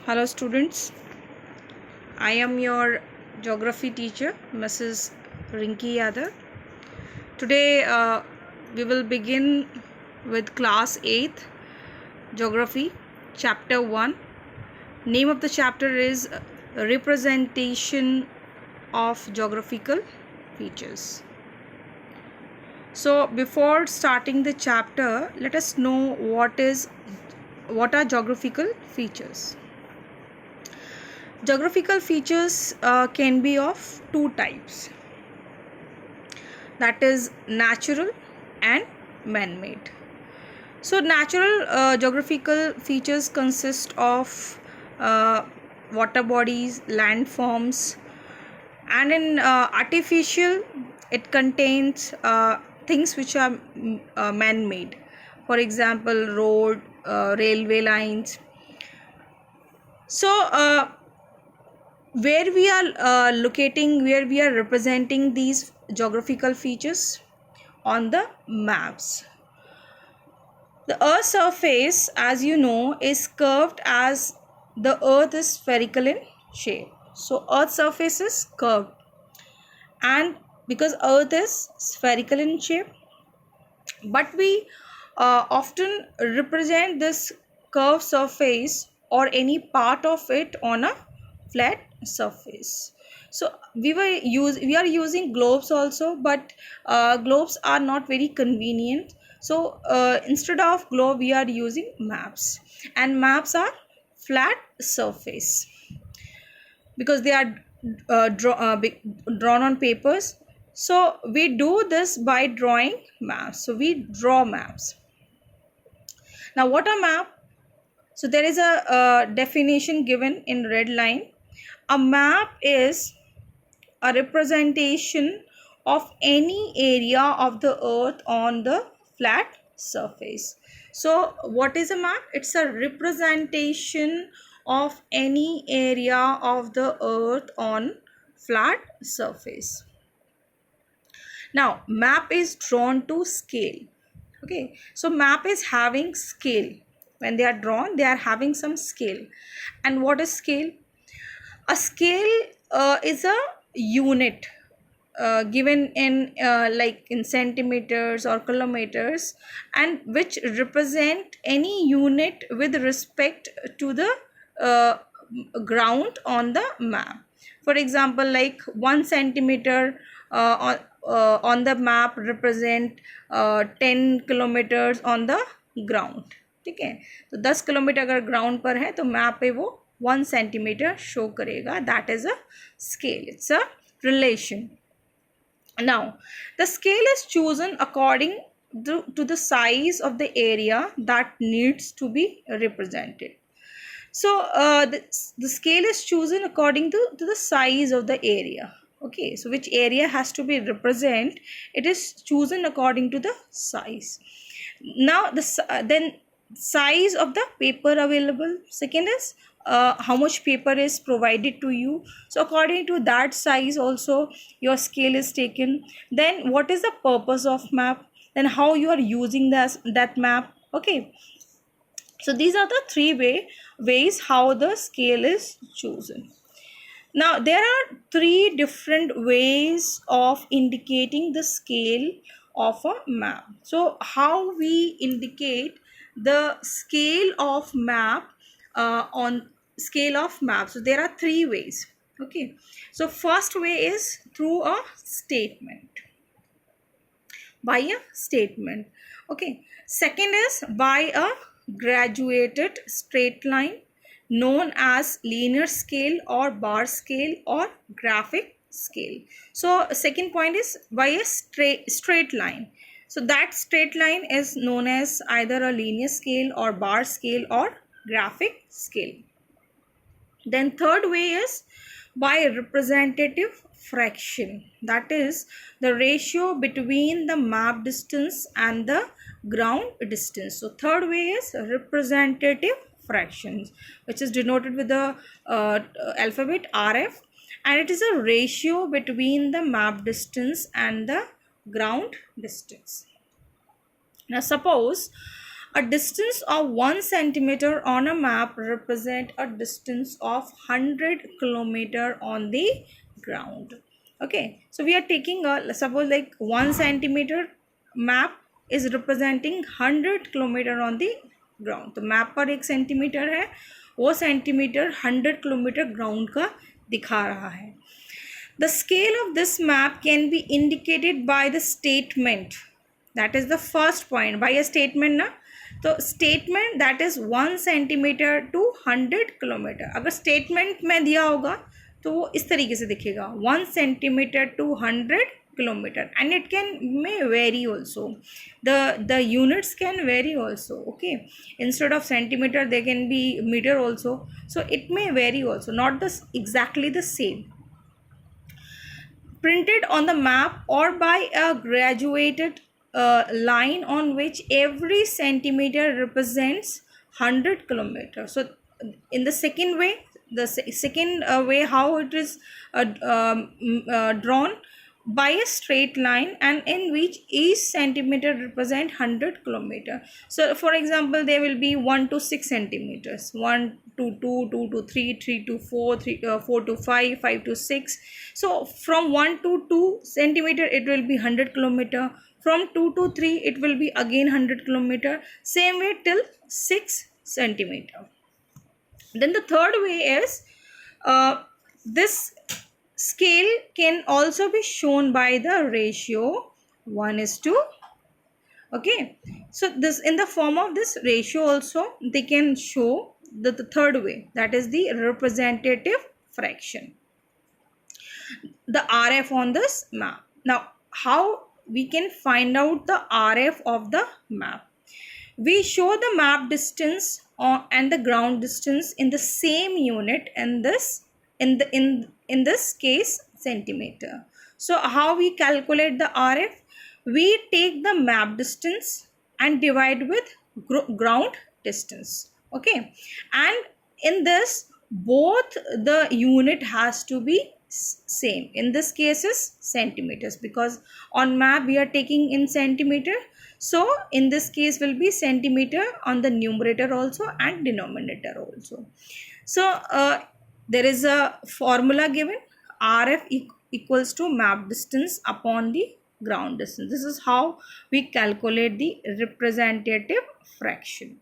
Hello students, I am your geography teacher Mrs. Rinki Yadav. Today we will begin with class 8th geography chapter 1. Name of the chapter is representation of geographical features. So before starting the chapter, let us know what are geographical features. Geographical features can be of two types, that is natural and man-made. So natural geographical features consist of water bodies, landforms, and in artificial it contains things which are man-made. For example, road, railway lines. So where we are where we are representing these geographical features on the maps. The Earth's surface, as you know, is curved as the Earth is spherical in shape. So Earth's surface is curved, and because Earth is spherical in shape, but we often represent this curved surface or any part of it on a flat surface. So we are using globes also, but globes are not very convenient. So instead of globe we are using maps, and maps are flat surface because they are drawn on papers. So we do this by drawing maps. So we draw maps. Now what are map? So there is a definition given in red line. A map is a representation of any area of the earth on the flat surface. So what is a map? It's a representation of any area of the earth on flat surface. Now map is drawn to scale. Okay, so map is having scale. When they are drawn, they are having some scale. And what is scale? A scale is a unit given in like in centimeters or kilometers, and which represent any unit with respect to the ground on the map. For example, like 1 centimeter on the map represent 10 kilometers on the ground. ठीक है, तो 10 kilometre अगर ground पर है तो map पे वो 1 centimetre show करेगा. That is a scale. It's a relation. Now the scale is chosen according to the size of the area that needs to be represented. So the scale is chosen according to the size of the area. Okay, so which area has to be represented, it is chosen according to the size. Now then size of the paper available. Second is how much paper is provided to you. So according to that size also your scale is taken. Then what is the purpose of map, then how you are using that map. Okay, so these are the three ways how the scale is chosen. Now there are three different ways of indicating the scale of a map. So how we indicate the scale of map on scale of map? So there are three ways. Okay, so first way is through a statement, by a statement. Okay, second is by a graduated straight line known as linear scale or bar scale or graphic scale. So second point is by a straight line. So that straight line is known as either a linear scale or bar scale or graphic scale. Then third way is by representative fraction, that is the ratio between the map distance and the ground distance. So third way is representative fractions, which is denoted with the alphabet RF, and it is a ratio between the map distance and the ground distance. Now suppose A distance of 1 centimeter on a map represent a distance of 100 kilometer on the ground. Okay, so we are taking a, suppose like 1 centimeter map is representing 100 kilometer on the ground. तो map पर 1 centimetre है, वो centimetre 100 kilometre ground का दिखा रहा है. The scale of this map can be indicated by the statement. That is the first point. By a statement ना, तो statement that is 1 centimeter to 100 kilometer. अगर statement में दिया होगा तो वो इस तरीके से दिखेगा 1 centimeter to 100 kilometer, and it can may vary also. The units can vary also. Okay, instead of centimeter they can be meter also, so it may vary also, not the exactly the same. Printed on the map or by a graduated line on which every centimeter represents 100 kilometers. So in the second way, the second way how it is drawn by a straight line and in which each centimeter represent 100 kilometer. So for example, there will be 1 to 6 centimeters, 1 to 2, 2 to 3, 3 to 4, 4 to 5, 5 to 6. So from 1 to 2 centimeter it will be 100 kilometer, from 2 to 3 it will be again 100 kilometer, same way till 6 centimeter. Then the third way is this scale can also be shown by the ratio 1:. Okay, so this in the form of this ratio also they can show the third way, that is the representative fraction, the RF on this map. Now how we can find out the RF of the map? We show the map distance and the ground distance in the same unit, and this in this case centimeter. So how we calculate the RF? We take the map distance and divide with ground distance. Okay, and in this both the unit has to be same. In this case is centimeters, because on map we are taking in centimeter, so in this case will be centimeter on the numerator also and denominator also. So there is a formula given, RF equals to map distance upon the ground distance. This is how we calculate the representative fraction.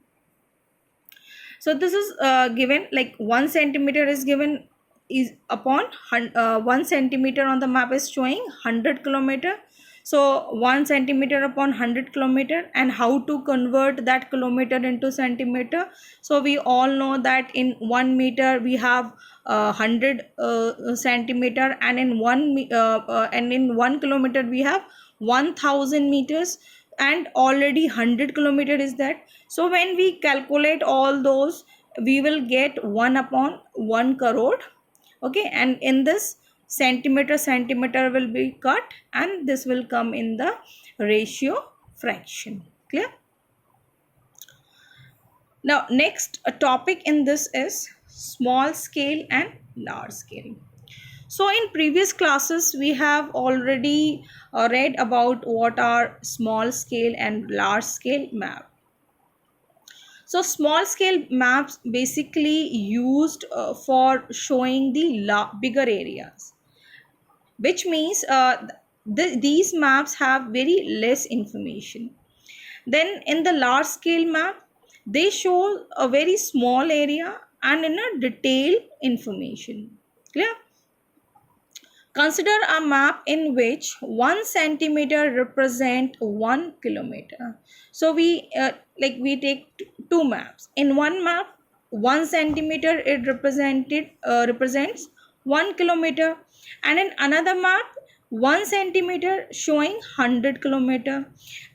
So this is given like 1 centimeter is given is upon 1 centimeter on the map is showing 100 kilometer. So 1 centimeter upon 100 kilometer, and how to convert that kilometer into centimeter? So we all know that in 1 meter we have 100 centimeter, and in 1 kilometer we have 1000 meters, and already 100 kilometer is that. So when we calculate all those, we will get 1 upon 1 crore. Okay, and in this centimeter will be cut, and this will come in the ratio fraction. Clear? Now next topic in this is small scale and large scale. So in previous classes we have already read about what are small scale and large scale map. So small scale maps basically used for showing the bigger areas, which means these maps have very less information. Then in the large scale map, they show a very small area and in a detailed information. Clear? Consider a map in which 1 centimeter represent 1 kilometer. So we take two maps. In one map, 1 centimeter it represents 1 kilometer, and in another map 1 centimeter showing 100 kilometer.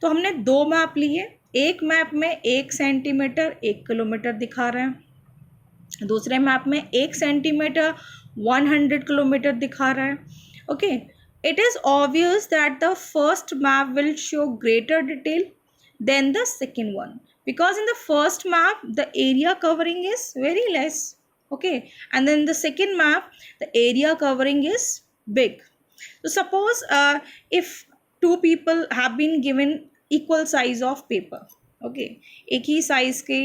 तो हमने दो map लिए, एक map में 1 centimetre 1 kilometre दिखा रहे हैं, दूसरे मैप में 1 सेंटीमीटर 100 किलोमीटर दिखा रहा है. Okay, it is obvious that the first map will show greater detail than the second one, because in the first map the area covering is very less. Okay, and then the second map the area covering is big. So suppose if two people have been given equal size of paper, okay, एक ही size के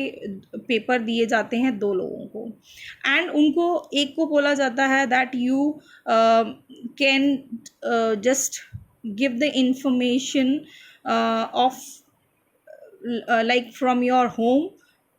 paper दिए जाते हैं दो लोगों को, and उनको एक को बोला जाता है that you can just give the information of like from your home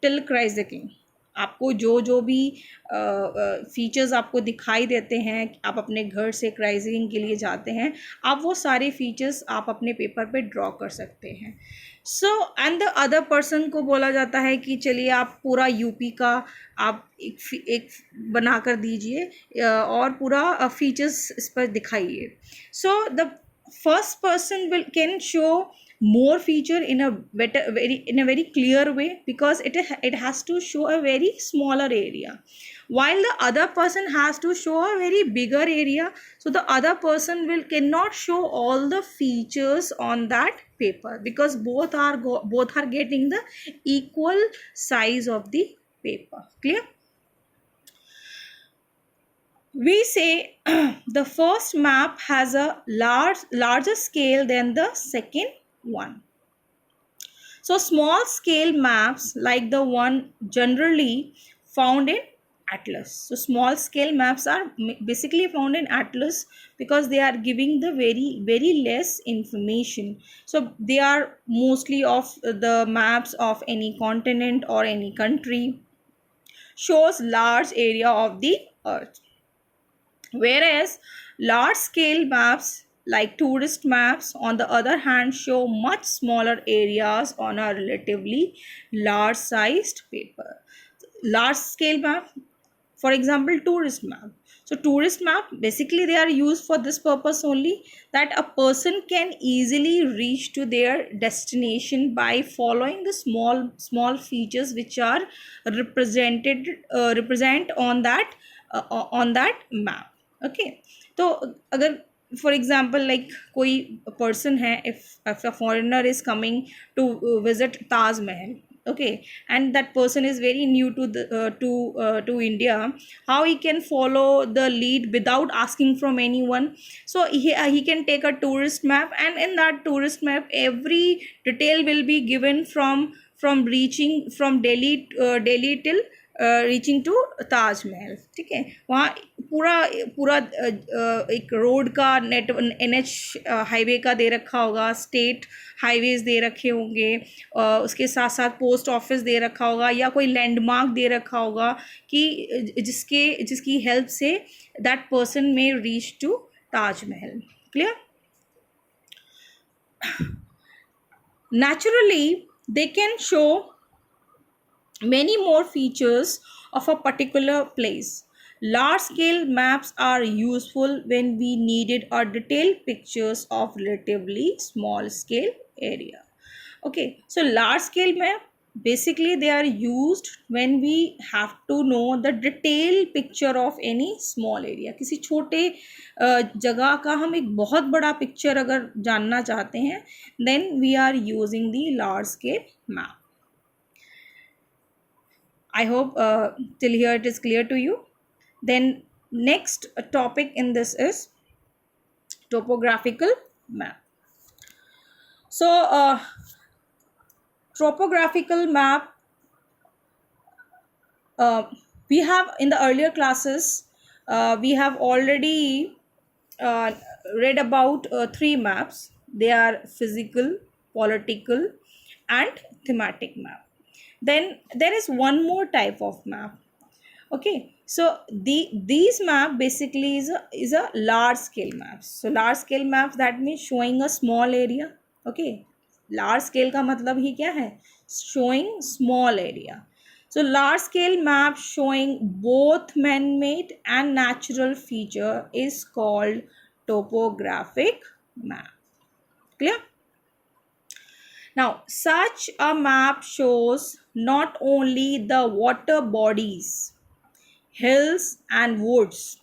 till Christ the king. आपको जो जो भी फीचर्स आपको दिखाई देते हैं, आप अपने घर से क्राइस्ट द किंग के लिए जाते हैं, आप वो सारे फीचर्स आप अपने पेपर पे ड्रॉ कर सकते हैं। So and the other person को बोला जाता है कि चलिए आप पूरा यूपी का आप एक बना कर दीजिए और पूरा फीचर्स इस पर दिखाइए। So the first person will can show more feature in a very clear way, because it has to show a very smaller area, while the other person has to show a very bigger area. So the other person will cannot show all the features on that paper, because both are getting the equal size of the paper. Clear? We say the first map has a larger scale than the second one. So small scale maps like the one generally found in atlas. So small scale maps are basically found in atlas because they are giving the very less information. So they are mostly of the maps of any continent or any country, shows large area of the earth. Whereas large scale maps like tourist maps on the other hand show much smaller areas on a relatively large sized paper. Large scale map, for example tourist map. So tourist map basically they are used for this purpose only, that a person can easily reach to their destination by following the small features which are represent on that map. Okay, तो अगर for example like कोई person है, if a foreigner is coming to visit Taj Mahal, okay, and that person is very new to India, how he can follow the lead without asking from anyone? So he can take a tourist map, and in that tourist map every detail will be given from reaching from Delhi till reaching to Taj Mahal. ठीक है, वहाँ पूरा पूरा एक road का net NH highway का दे रखा होगा, स्टेट हाईवेज दे रखे होंगे, उसके साथ साथ पोस्ट ऑफिस दे रखा होगा, या कोई लैंडमार्क दे रखा होगा कि जिसकी हेल्प से दैट पर्सन में reach to Taj Mahal. Clear? Naturally they can show many more features of a particular place. Large scale maps are useful when we needed a detailed pictures of relatively small scale area. Okay, so large scale map basically they are used when we have to know the detailed picture of any small area. किसी छोटे जगह का हम एक बहुत बड़ा picture अगर जानना चाहते हैं, then we are using the large scale map. I hope till here it is clear to you. Then next topic in this is topographical map. So topographical map, we have in the earlier classes we have already read about three maps. They are physical, political and thematic map. Then there is one more type of map. Okay, so these map basically is a large scale maps. So large scale maps, that means showing a small area. Okay, large scale का मतलब ही क्या है? Showing small area. So large scale map showing both man-made and natural feature is called topographic map. Clear? Now, such a map shows not only the water bodies, hills and woods,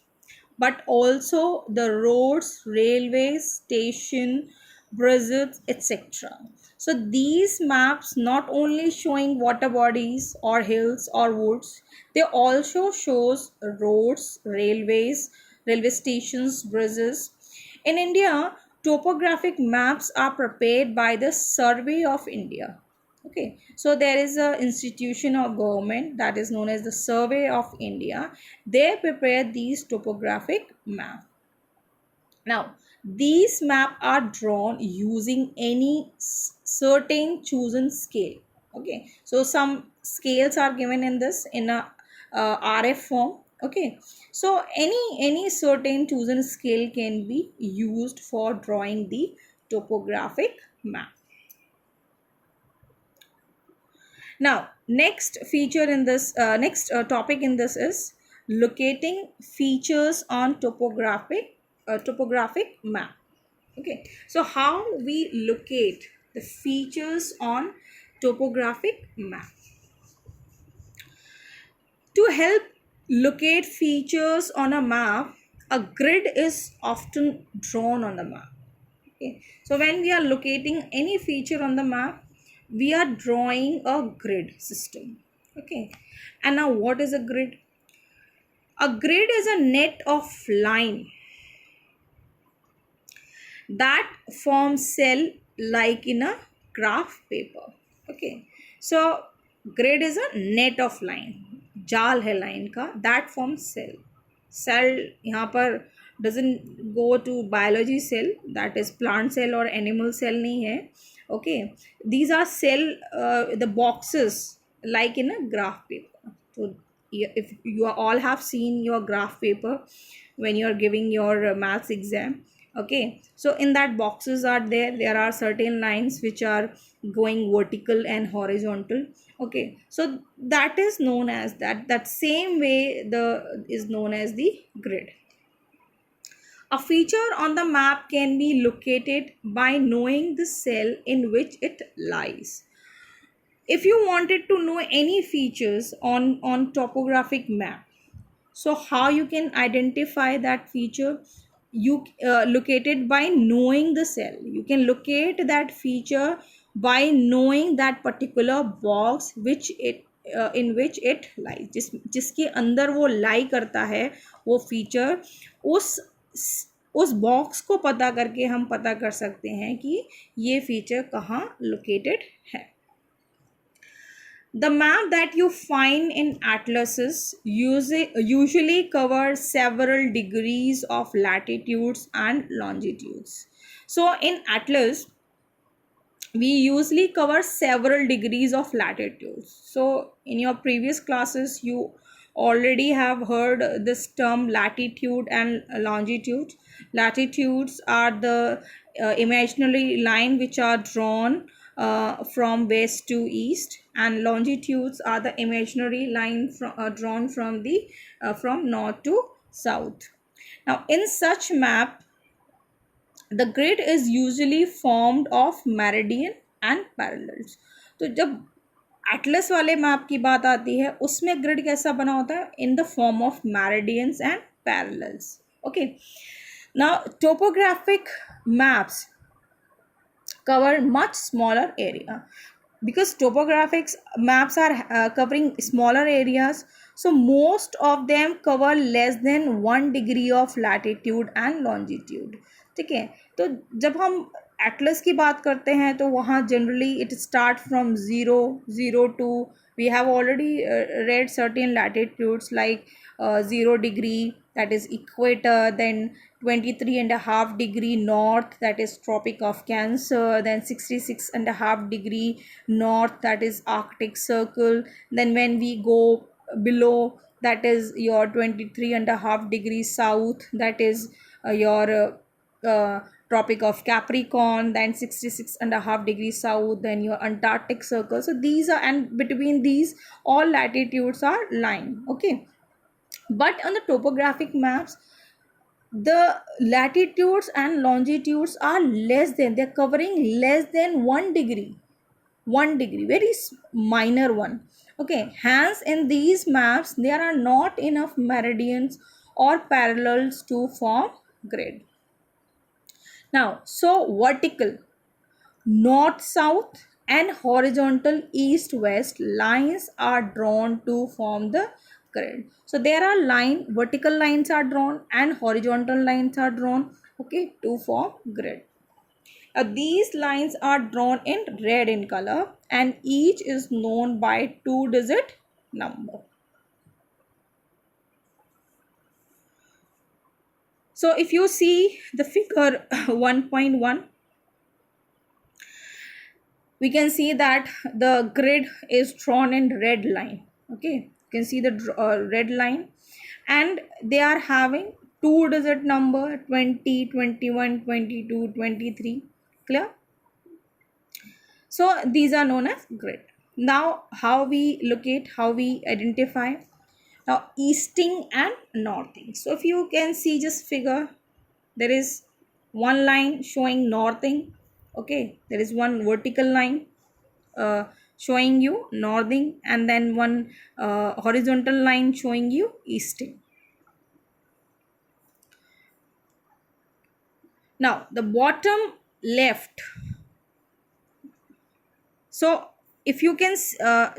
but also the roads, railways, station, bridges, etc. So these maps not only showing water bodies or hills or woods, they also shows roads, railways, railway stations, bridges. In India, topographic maps are prepared by the Survey of India. Okay, so there is a institution or government that is known as the Survey of India. They prepare these topographic maps. Now, these maps are drawn using any certain chosen scale. Okay, so some scales are given in this in a RF form. Okay, so any certain chosen scale can be used for drawing the topographic map. Now, next feature in this next topic in this is locating features on topographic map. Okay, so how we locate the features on topographic map? To help locate features on a map, a grid is often drawn on the map. Okay, so when we are locating any feature on the map, we are drawing a grid system. Okay, and now what is a grid? A grid is a net of line that forms cell like in a graph paper. Okay, so grid is a net of line, जाल है line का, that forms cell यहाँ पर doesn't go to biology cell, that is plant cell or animal cell नहीं है. Okay, these are cell, the boxes like in a graph paper. So if you all have seen your graph paper when you are giving your maths exam. Okay, so in that boxes are there are certain lines which are going vertical and horizontal. Okay, so that is known as that same way the is known as the grid. A feature on the map can be located by knowing the cell in which it lies. If you wanted to know any features on topographic map, so how you can identify that feature? You locate it by knowing the cell. You can locate that feature by knowing that particular box which it in which it lies, जिसके अंदर वो lie करता है वो feature, उस box को पता करके हम पता कर सकते हैं कि ये फीचर कहाँ लोकेटेड है. The map that you find in atlases usually cover several degrees of latitudes and longitudes. So in atlas, we usually cover several degrees of latitudes. So in your previous classes, you already have heard this term latitude and longitude. Latitudes are the imaginary line which are drawn from west to east, and longitudes are the imaginary line drawn from the from north to south. Now in such map, the grid is usually formed of meridian and parallels. तो जब Atlas वाले map की बात आती है उसमें grid कैसा बना होता है? In the form of meridians and parallels. Okay, now topographic maps cover much smaller area because topographic maps are covering smaller areas, so most of them cover less than 1 degree of latitude and longitude. ठीक है, तो जब हम Atlas की बात करते हैं तो वहाँ generally it start from zero two, we have already read certain latitudes like 0 degree, that is equator, then 23.5 degree north, that is tropic of Cancer, then 66.5 degree north, that is Arctic Circle. Then when we go below, that is your 23.5 degrees south, that is your tropic of Capricorn, then 66.5 degrees south, then your Antarctic Circle. So these are, and between these all latitudes are lying. Okay, but on the topographic maps, the latitudes and longitudes are less than, they're covering less than 1 degree, 1 degree, very minor one. Okay, hence in these maps there are not enough meridians or parallels to form grid. Now, so vertical north south and horizontal east west lines are drawn to form the grid. So there are vertical lines are drawn and horizontal lines are drawn, okay, to form grid. These lines are drawn in red in color and each is known by 2-digit number. So if you see the figure 1.1, we can see that the grid is drawn in red line. Okay, you can see the red line, and they are having 2-digit number 20, 21, 22, 23. Clear? So these are known as grid. Now how we locate, how we identify? Now easting and northing. So if you can see just figure, there is one line showing northing. Okay, there is one vertical line showing you northing, and then one horizontal line showing you easting. Now the bottom left. So if you can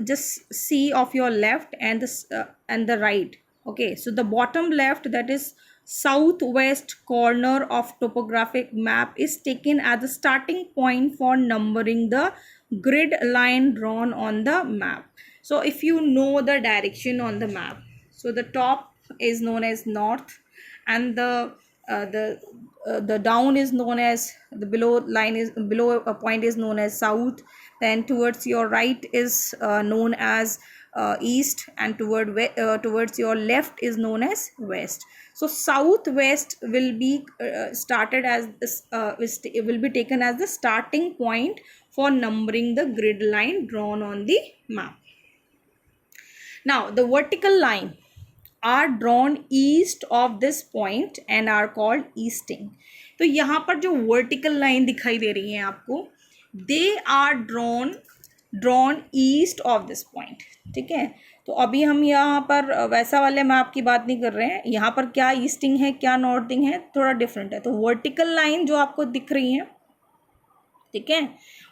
just see of your left and the right. Okay, so the bottom left, that is southwest corner of topographic map, is taken as the starting point for numbering the grid line drawn on the map. So if you know the direction on the map, so the top is known as north, and the down is known as, the below line is, below a point is known as south, then towards your right is known as east, and towards your left is known as west. So southwest will be started as this will be taken as the starting point for numbering the grid line drawn on the map. Now the vertical line are drawn east of this point and are called easting. तो यहाँ पर जो vertical line दिखाई दे रही है आपको, they are drawn east of this point. ठीक है, तो अभी हम यहाँ पर वैसा वाले मैप की बात नहीं कर रहे हैं. यहाँ पर क्या ईस्टिंग है, क्या नॉर्थिंग है, थोड़ा डिफरेंट है. तो वर्टिकल लाइन जो आपको दिख रही है, ठीक है,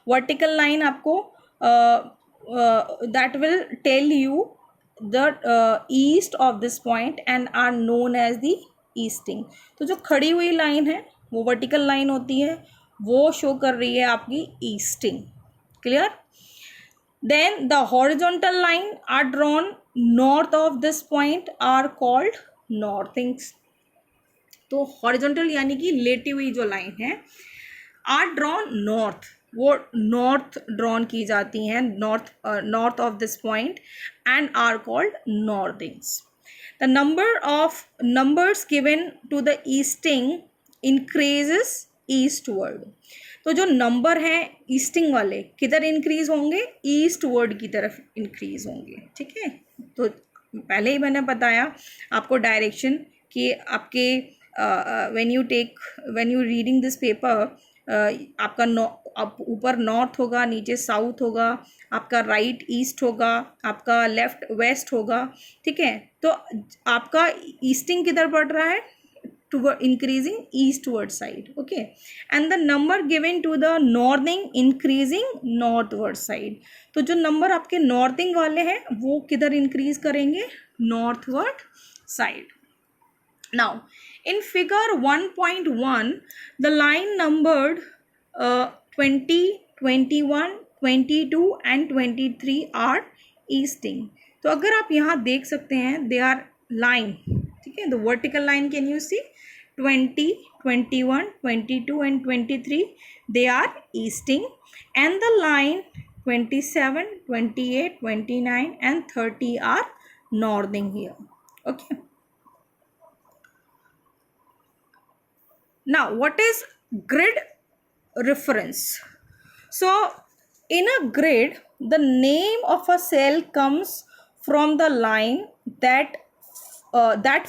वर्टिकल लाइन आपको that will tell you the east of this point and are known as the easting. तो जो खड़ी हुई लाइन है वो वर्टिकल लाइन होती है, वो शो कर रही है आपकी easting. Clear? Then the horizontal line are drawn north of this point are called northings. तो horizontal यानी कि लेटी हुई जो लाइन है are drawn north, वो नॉर्थ ड्रॉन की जाती हैं, north of this point, and are called northings. The number of numbers given to the easting increases eastward. तो जो नंबर हैं ईस्टिंग वाले किधर इंक्रीज होंगे, ईस्टवर्ड की तरफ इंक्रीज होंगे. ठीक है, तो पहले ही मैंने बताया आपको डायरेक्शन कि आपके when you reading this paper, आपका आप ऊपर नॉर्थ होगा, नीचे साउथ होगा, आपका राइट ईस्ट होगा, आपका लेफ्ट वेस्ट होगा. ठीक है, तो आपका ईस्टिंग किधर पड़ रहा है, to increasing eastward side. Okay, and the number given to the northing increasing northward side. तो जो नंबर आपके नॉर्थिंग वाले हैं वो किधर इंक्रीज करेंगे, northward side. Now in figure 1.1 the line numbered 20, 21, 22 and 23 are easting. तो अगर आप यहाँ देख सकते हैं they are line. ठीक है, the vertical line can you see 20, 21, 22 and 23 they are easting, and the line 27, 28, 29 and 30 are northing here. Okay. Now what is grid reference? So in a grid the name of a cell comes from the line that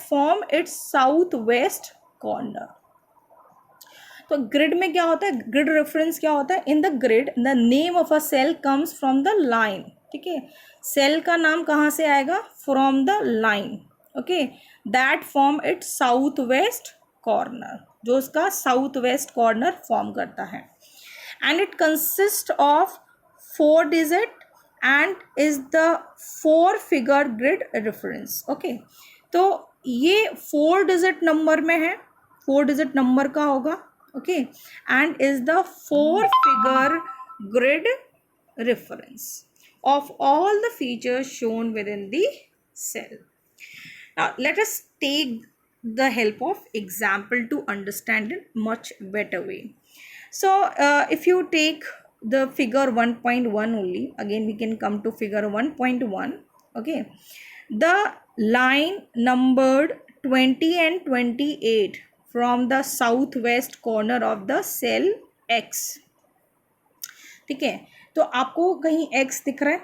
form its southwest corner. तो grid में क्या होता है, grid reference क्या होता है, in the grid the name of a cell comes from the line. ठीक है, सेल का नाम कहाँ से आएगा, from the line. Okay, that form its south west corner, जो उसका साउथ वेस्ट कॉर्नर फॉर्म करता है. And it consist of 4 digit and is the 4 figure grid reference. Okay, तो ये 4 डिजिट नंबर में है, 4 डिजिट नंबर का होगा. okay, and is the 4-figure grid reference of all the features shown within the cell. Now let us take the help of example to understand it much better way. So if you take the figure 1.1 only, again we can come to figure 1.1. okay, the line numbered 20 and 28 from the southwest corner of the cell X. ठीक है, तो आपको कहीं X दिख रहा है,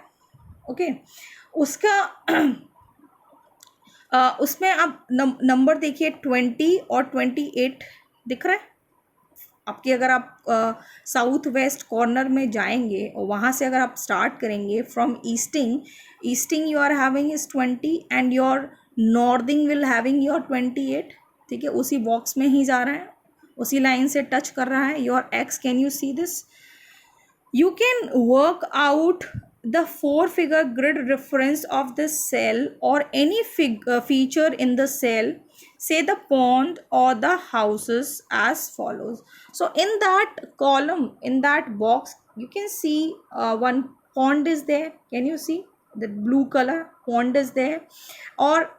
okay, उसका उसमें आप नंबर देखिए 20 और 28 दिख रहा है आपकी. अगर आप साउथ वेस्ट कॉर्नर में जाएंगे और वहाँ से अगर आप स्टार्ट करेंगे from easting you are having is 20 and your northing will having your 28. ठीक है, उसी बॉक्स में ही जा रहा है, उसी लाइन से टच कर रहा है your x. Can you see this? You can work out the 4-figure grid reference of this cell or any feature in the cell, say the pond or the houses, as follows. So in that column, in that box, you can see one pond is there. Can you see the blue color pond is there? Or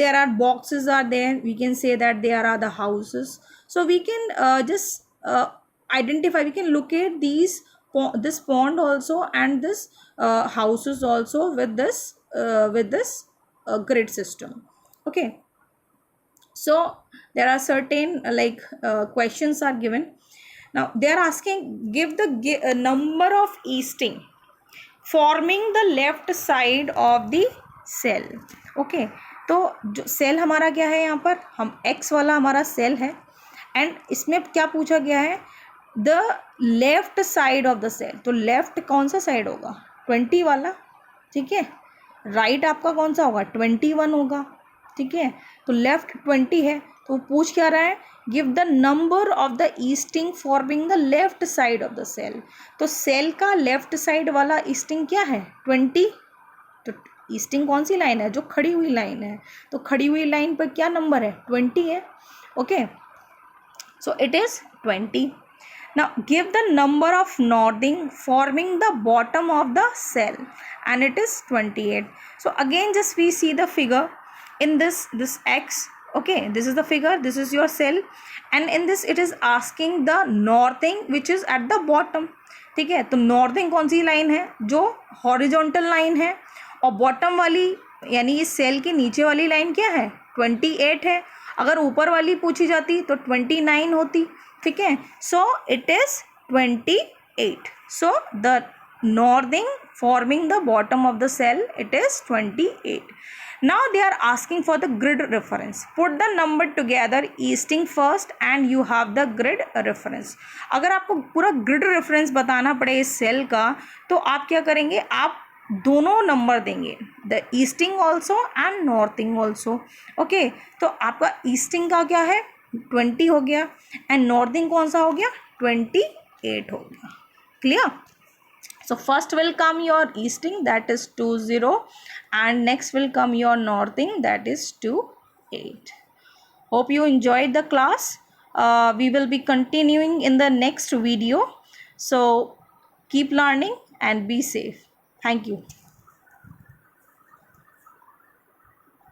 there are boxes are there. We can say that there are the houses. So we can just identify, we can locate these this pond also and this houses also with this grid system. Okay, so there are certain questions are given. Now they are asking, give the number of easting forming the left side of the cell. okay, तो जो cell हमारा क्या है, यहाँ पर हम x वाला हमारा सेल है एंड इसमें क्या पूछा गया है, the left side of the cell. तो लेफ्ट कौन सा साइड होगा, 20 वाला. ठीक है, राइट आपका कौन सा होगा, 21 होगा. ठीक है, तो लेफ्ट 20 है, तो पूछ क्या रहा है, give the number of the easting forming the left side of the cell. तो सेल का लेफ्ट साइड वाला ईस्टिंग क्या है, 20. तो ईस्टिंग कौन सी लाइन है, जो खड़ी हुई लाइन है, तो खड़ी हुई लाइन पर क्या नंबर है, 20 है. Okay, so it is 20. Now give the number of northing forming the bottom of the cell and it is 28. So again just we see the figure in this X. Okay, this is the figure, this is your cell and in this it is asking the northing which is at the bottom. ठीक है, तो northing कौन सी line है, जो horizontal line है, और bottom वाली यानी इस सेल के नीचे वाली लाइन क्या है, 28 है. अगर ऊपर वाली पूछी जाती तो 29 होती. ठीक है, so it is 28. So the northing forming the bottom of the cell, it is 28. Now they are asking for the grid reference. Put the number together easting first and you have the grid reference. अगर आपको पूरा grid reference बताना पड़े इस cell का, तो आप क्या करेंगे, आप दोनों नंबर देंगे, the easting also and northing also. Okay, तो आपका ईस्टिंग का क्या है, 20 हो गया एंड नॉर्थिंग कौन सा हो गया, 28 हो गया. Clear? So first will come your easting that is 20 and next will come your northing that is 28. Hope you enjoyed the class. We will be continuing in the next video. So keep learning and be safe. Thank you.